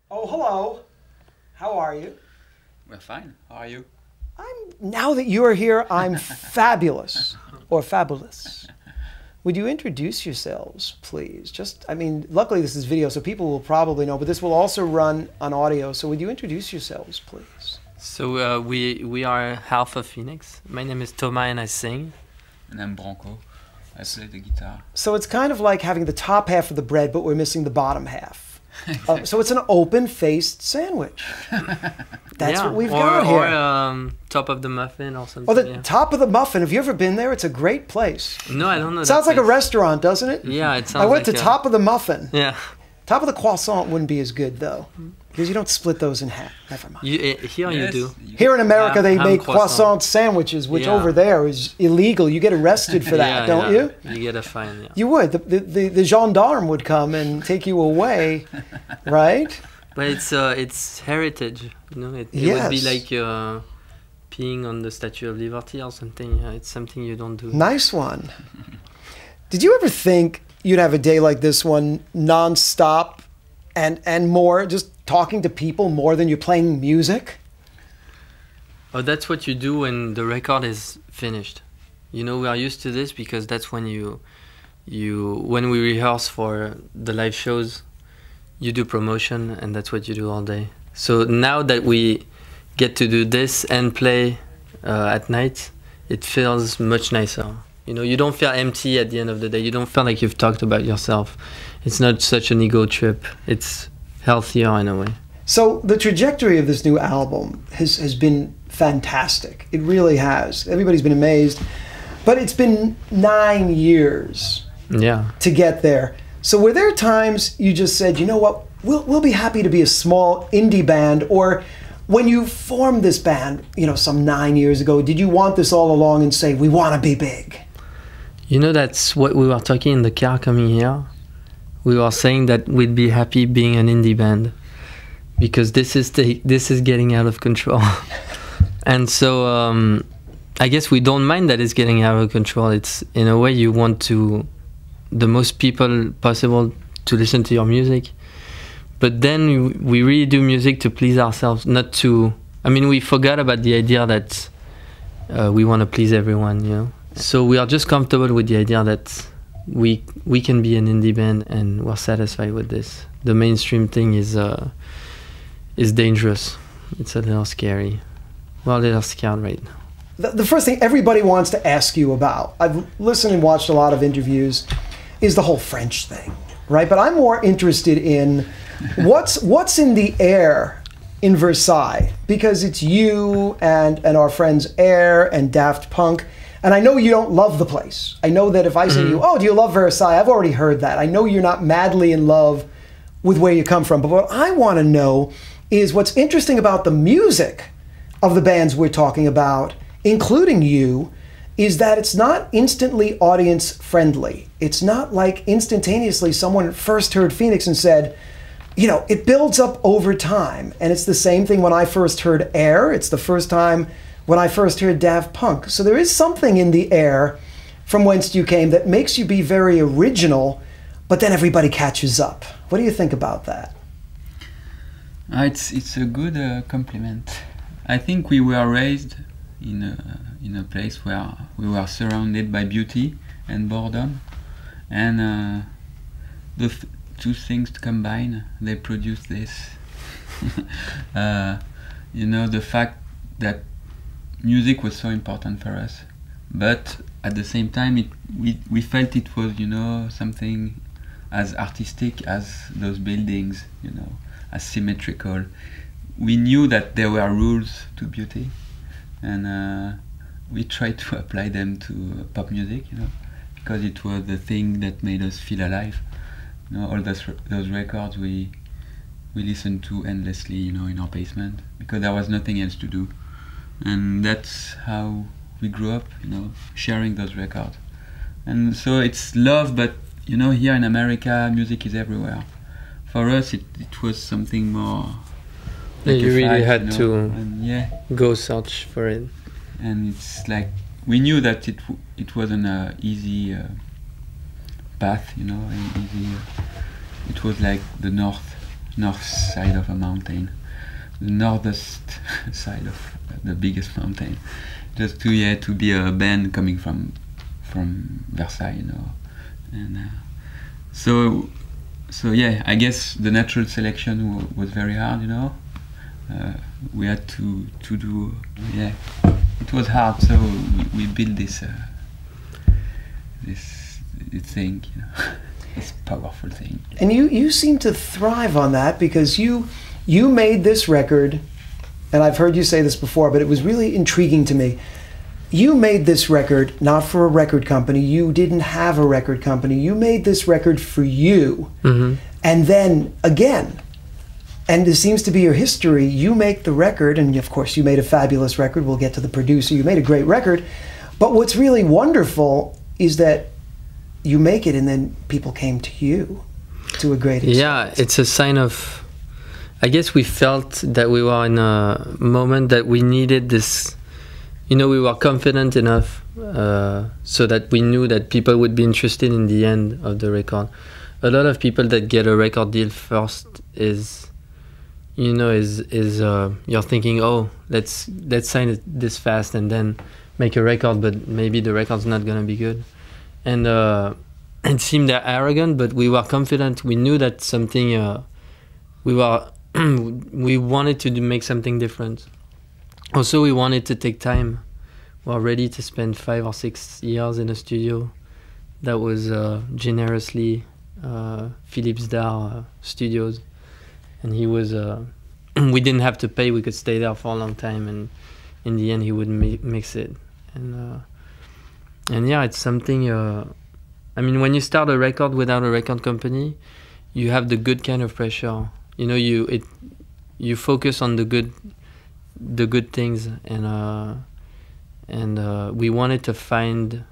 Oh, hello. How are you? We're fine. How are you? Now that you are here, I'm fabulous or fabulous. Would you introduce yourselves, please? Luckily this is video, so people will probably know, but this will also run on audio. So would you introduce yourselves, please? So we are half of Phoenix. My name is Thomas and I sing. And I'm Branco. I play the guitar. So it's kind of like having the top half of the bread, but we're missing the bottom half. So it's an open-faced sandwich. That's what we've got here. Or top of the muffin or something. Oh, the top of the muffin. Have you ever been there? It's a great place. No, I don't know. Sounds like a restaurant, doesn't it? Yeah, it sounds I went like to Top of the Muffin. Yeah. Top of the croissant wouldn't be as good, though, because you don't split those in half. Never mind. Here you do. Here in America, they make croissant sandwiches, which over there is illegal. You get arrested for that, don't you? You get a fine, yeah. You would. The gendarme would come and take you away, right? But it's heritage, you know. It would be like peeing on the Statue of Liberty or something. It's something you don't do. Nice one. Did you ever think you'd have a day like this one, non-stop and more, just talking to people more than you're playing music? Oh, that's what you do when the record is finished. You know, we are used to this because that's when when we rehearse for the live shows, you do promotion and that's what you do all day. So now that we get to do this and play at night, it feels much nicer. You know, you don't feel empty at the end of the day. You don't feel like you've talked about yourself. It's not such an ego trip. It's healthier in a way. So the trajectory of this new album has been fantastic. It really has. Everybody's been amazed. But it's been 9 years to get there. So were there times you just said, you know what, we'll be happy to be a small indie band? Or when you formed this band, you know, some 9 years ago, did you want this all along and say, we want to be big? You know, that's what we were talking in the car coming here. We were saying that we'd be happy being an indie band because this is getting out of control. And so I guess we don't mind that it's getting out of control. It's, in a way, you want the most people possible to listen to your music. But then we really do music to please ourselves, not to... I mean, we forgot about the idea that we want to please everyone, you know? So we are just comfortable with the idea that we can be an indie band and we're satisfied with this. The mainstream thing is dangerous. It's a little scary. We're a little scared right now. The first thing everybody wants to ask you about, I've listened and watched a lot of interviews, is the whole French thing, right? But I'm more interested in what's in the air in Versailles, because it's you and our friends Air and Daft Punk. And I know you don't love the place. I know that if I say to you, oh, do you love Versailles? I've already heard that. I know you're not madly in love with where you come from. But what I want to know is what's interesting about the music of the bands we're talking about, including you, is that it's not instantly audience friendly. It's not like instantaneously someone first heard Phoenix and said, you know, it builds up over time. And it's the same thing when I first heard Air. It's the first time when I first heard Daft Punk. So there is something in the air from whence you came that makes you be very original, but then everybody catches up. What do you think about that? It's a good compliment. I think we were raised in a place where we were surrounded by beauty and boredom, and the two things combined, they produce this. You know, the fact that music was so important for us, but at the same time we felt it was, you know, something as artistic as those buildings, you know, as symmetrical. We knew that there were rules to beauty, and we tried to apply them to pop music, you know, because it was the thing that made us feel alive. You know, all those records we listened to endlessly, you know, in our basement, because there was nothing else to do. And that's how we grew up, you know, sharing those records. And so it's love, but, you know, here in America, music is everywhere. For us, it was something more... Like you really fight, had you know? to go search for it. And it's like, we knew that it wasn't an easy path, you know, and easy. It was like the north north side of a mountain, the northest side of the biggest mountain, just to be a band coming from Versailles, and so yeah, I guess the natural selection was very hard, we had to do, it was hard, so we built this thing, this powerful thing. And you seem to thrive on that, because you made this record, and I've heard you say this before, but it was really intriguing to me. You made this record not for a record company. You didn't have a record company. You made this record for you. Mm-hmm. And then again, and this seems to be your history, you make the record, and of course you made a fabulous record. We'll get to the producer. You made a great record. But what's really wonderful is that you make it and then people came to you to a great extent. Yeah, it's a sign of, I guess we felt that we were in a moment that we needed this, we were confident enough so that we knew that people would be interested in the end of the record. A lot of people that get a record deal first is you're thinking, oh, let's sign it this fast and then make a record, but maybe the record's not gonna be good. And it seemed arrogant, but we were confident. We knew that something we wanted to make something different. Also, we wanted to take time. We were ready to spend 5 or 6 years in a studio that was generously Philippe Dar Studios, and he was. We didn't have to pay. We could stay there for a long time, and in the end, he would mix it. And yeah, it's something. I mean, when you start a record without a record company, you have the good kind of pressure. You focus on the good things, and we wanted to find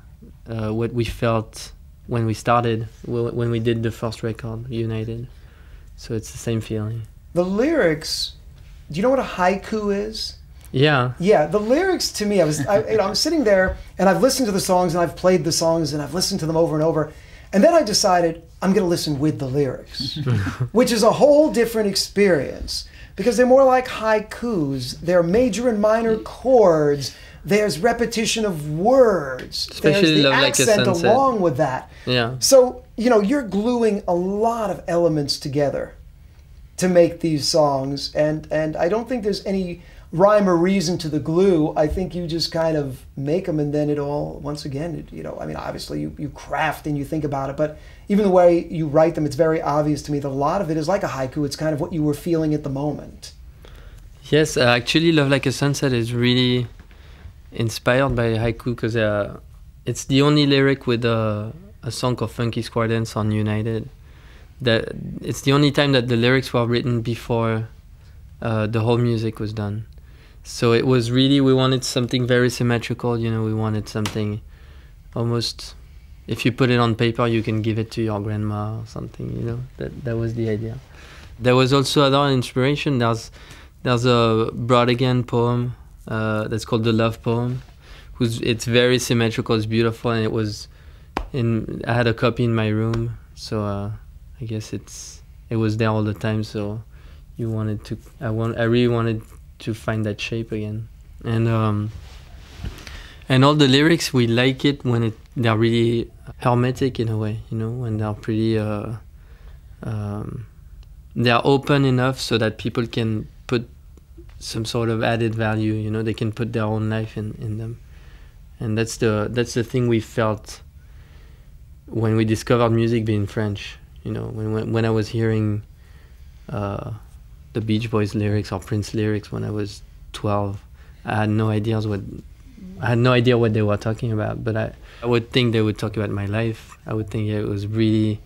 what we felt when we started, when we did the first record, United. So it's the same feeling. The lyrics, do you know what a haiku is? Yeah. Yeah, the lyrics to me, I'm sitting there and I've listened to the songs and I've played the songs and I've listened to them over and over. And then I decided I'm going to listen with the lyrics, which is a whole different experience because they're more like haikus. They're major and minor chords. There's repetition of words. Especially There's the Love Like a accent Sunset. along with that. Yeah. So, you're gluing a lot of elements together to make these songs. And I don't think there's any rhyme or reason to the glue. I think you just kind of make them and then it all, once again, obviously you craft and you think about it, but even the way you write them, it's very obvious to me that a lot of it is like a haiku. It's kind of what you were feeling at the moment. Yes, actually Love Like a Sunset is really inspired by haiku because it's the only lyric with a song called Funky Square Dance on United. That it's the only time that the lyrics were written before the whole music was done. So it was really, we wanted something very symmetrical, we wanted something almost, if you put it on paper, you can give it to your grandma or something, that was the idea. There was also other inspiration. There's a Brodigan poem that's called The Love Poem. It's very symmetrical, it's beautiful, and I had a copy in my room, so I guess it was there all the time, so I really wanted to find that shape again. And all the lyrics, we like it when they're really hermetic in a way, when they're pretty they're open enough so that people can put some sort of added value, they can put their own life in them. And that's the thing we felt when we discovered music being French. When I was hearing the Beach Boys lyrics or Prince lyrics when I was 12, I had no idea what they were talking about, but I would think they would talk about my life. I would think it was really